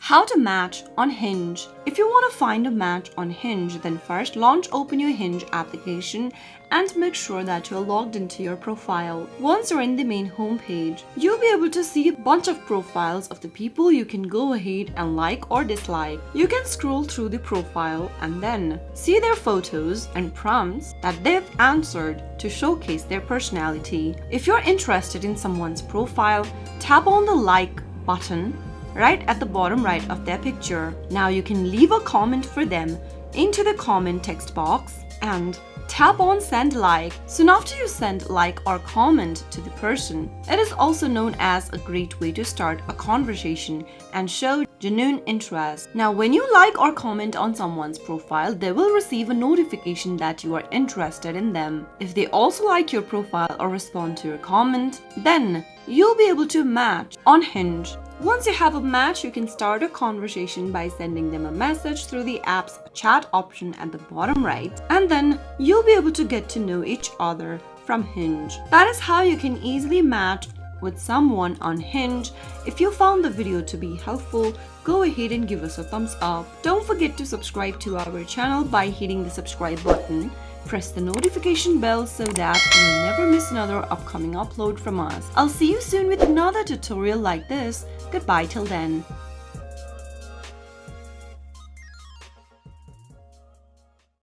How to match on Hinge. If you want to find a match on Hinge, then first open your Hinge application and make sure that you're logged into your profile. Once you're in the main homepage, you'll be able to see a bunch of profiles of the people you can go ahead and like or dislike. You can scroll through the profile and then see their photos and prompts that they've answered to showcase their personality. If you're interested in someone's profile, tap on the like button right at the bottom right of their picture. Now you can leave a comment for them into the comment text box and tap on send like. Soon after you send like or comment to the person, it is also known as a great way to start a conversation and show genuine interest. Now when you like or comment on someone's profile, they will receive a notification that you are interested in them. If they also like your profile or respond to your comment, then you'll be able to match on Hinge. Once you have a match, you can start a conversation by sending them a message through the app's chat option at the bottom right, and then you'll be able to get to know each other from Hinge. That is how you can easily match with someone on Hinge. If you found the video to be helpful, go ahead and give us a thumbs up. Don't forget to subscribe to our channel by hitting the subscribe button. Press the notification bell so that you'll never miss another upcoming upload from us. I'll see you soon with another tutorial like this. Goodbye till then.